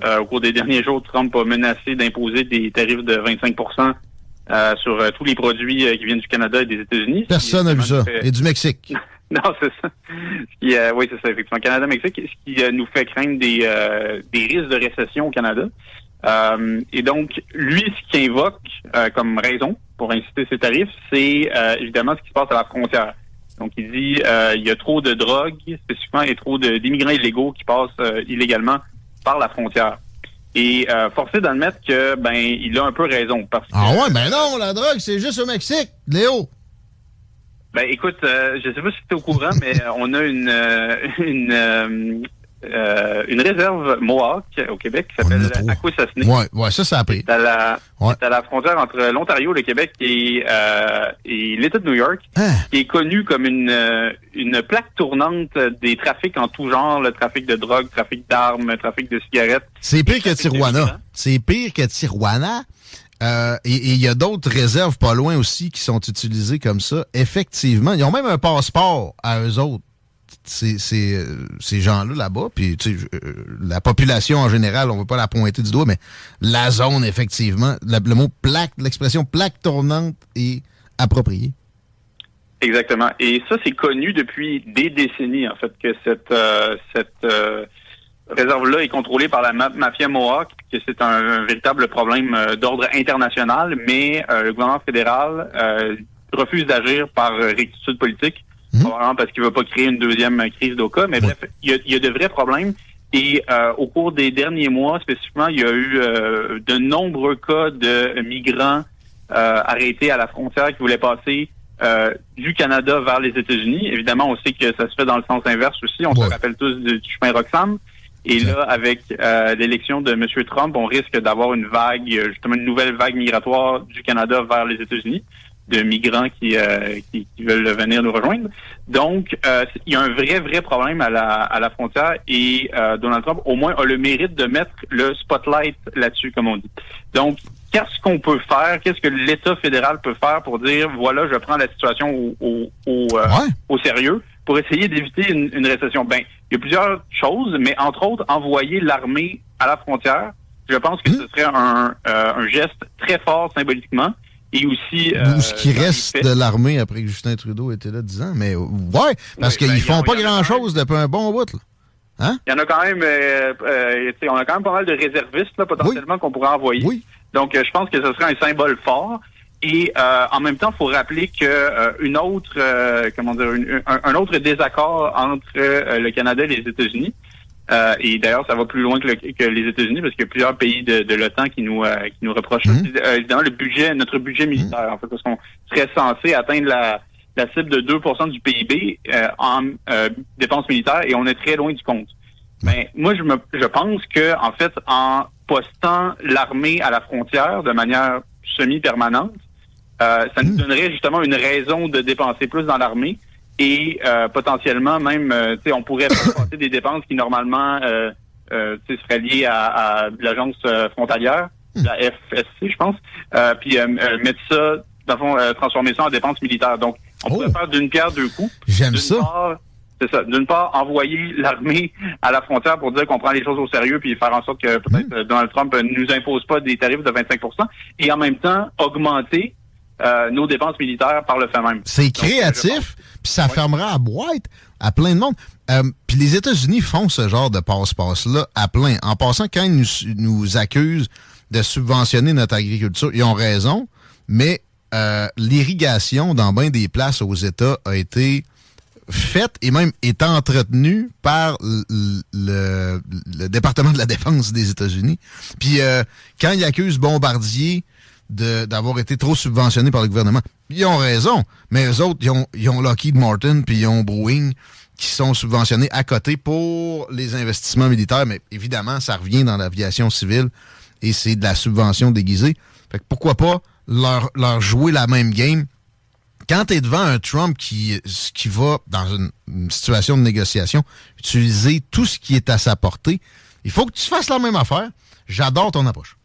Au cours des derniers jours, Trump a menacé d'imposer des tarifs de 25% sur tous les produits qui viennent du Canada et des États-Unis. Personne n'a vu ça. Et du Mexique. Non, c'est ça. Oui, c'est ça, effectivement. Canada-Mexique, ce qui nous fait craindre des risques de récession au Canada. Et donc, lui, ce qu'il invoque comme raison pour inciter ces tarifs, c'est évidemment ce qui se passe à la frontière. Donc, il dit il y a trop de drogue, spécifiquement, et trop d'immigrants illégaux qui passent illégalement par la frontière. Et forcé d'admettre que il a un peu raison. Parce que, non, la drogue, c'est juste au Mexique, Léo. Écoute, je sais pas si tu es au courant, mais on a une réserve Mohawk au Québec qui s'appelle Akwesasne. Ouais, ça a pris. C'est à la frontière entre l'Ontario, le Québec et l'État de New York, qui est connu comme une plaque tournante des trafics en tout genre, le trafic de drogue, trafic d'armes, trafic de cigarettes. C'est pire que Tijuana. C'est pire que Tijuana. Et il y a d'autres réserves pas loin aussi qui sont utilisées comme ça. Effectivement, ils ont même un passeport à eux autres. Ces gens-là là-bas, puis la population en général, on ne veut pas la pointer du doigt, mais la zone, effectivement, le mot plaque, l'expression plaque tournante est appropriée. Exactement. Et ça, c'est connu depuis des décennies, en fait, que cette réserve-là est contrôlée par la mafia Mohawk, que c'est un véritable problème d'ordre international, mais le gouvernement fédéral refuse d'agir par rectitude politique. Probablement parce qu'il ne veut pas créer une deuxième crise d'Oka. Mais bref, il y a de vrais problèmes. Et au cours des derniers mois, spécifiquement, il y a eu de nombreux cas de migrants arrêtés à la frontière qui voulaient passer du Canada vers les États-Unis. Évidemment, on sait que ça se fait dans le sens inverse aussi. On se rappelle tous du chemin Roxham. Et là, avec l'élection de M. Trump, on risque d'avoir une nouvelle vague migratoire du Canada vers les États-Unis, de migrants qui veulent venir nous rejoindre. Donc, il y a un vrai problème à la frontière et Donald Trump, au moins, a le mérite de mettre le spotlight là-dessus, comme on dit. Donc, qu'est-ce qu'on peut faire? Qu'est-ce que l'État fédéral peut faire pour dire, voilà, je prends la situation au sérieux pour essayer d'éviter une récession? Il y a plusieurs choses, mais entre autres, envoyer l'armée à la frontière, je pense que ce serait un geste très fort symboliquement. Et aussi... Ou ce qui reste de l'armée après que Justin Trudeau était là 10 ans. Mais parce qu'ils font pas grand-chose depuis un bon bout. Là. Hein? Il y en a quand même... on a quand même pas mal de réservistes là, potentiellement qu'on pourrait envoyer. Oui. Donc, je pense que ce serait un symbole fort. Et en même temps, il faut rappeler que un autre désaccord entre le Canada et les États-Unis, et d'ailleurs, ça va plus loin que les États-Unis parce qu'il y a plusieurs pays de l'OTAN qui nous reprochent évidemment notre budget militaire, en fait, parce qu'on serait censé atteindre la cible de 2% du PIB en dépenses militaires et on est très loin du compte. Mais moi, je pense que en fait, en postant l'armée à la frontière de manière semi-permanente, ça nous donnerait justement une raison de dépenser plus dans l'armée. Et potentiellement même, on pourrait passer des dépenses qui normalement seraient liées à l'agence frontalière, la FSC, je pense, puis mettre ça, dans le fond, transformer ça en dépenses militaires. Donc, on pourrait faire d'une pierre deux coups. J'aime ça. C'est ça. D'une part, envoyer l'armée à la frontière pour dire qu'on prend les choses au sérieux puis faire en sorte que peut-être Donald Trump ne nous impose pas des tarifs de 25%. Et en même temps, augmenter nos dépenses militaires par le fait même. C'est créatif, puis ça fermera à boîte à plein de monde. Puis les États-Unis font ce genre de passe-passe-là à plein. En passant, quand ils nous accusent de subventionner notre agriculture, ils ont raison, mais l'irrigation dans bien des places aux États a été faite et même est entretenue par le département de la défense des États-Unis. Puis quand ils accusent Bombardier d'avoir été trop subventionnés par le gouvernement, ils ont raison, mais eux autres, ils ont Lockheed Martin puis ils ont Boeing qui sont subventionnés à côté pour les investissements militaires, mais évidemment, ça revient dans l'aviation civile et c'est de la subvention déguisée. Fait que pourquoi pas leur jouer la même game? Quand tu es devant un Trump qui va, dans une situation de négociation, utiliser tout ce qui est à sa portée, il faut que tu fasses la même affaire. J'adore ton approche.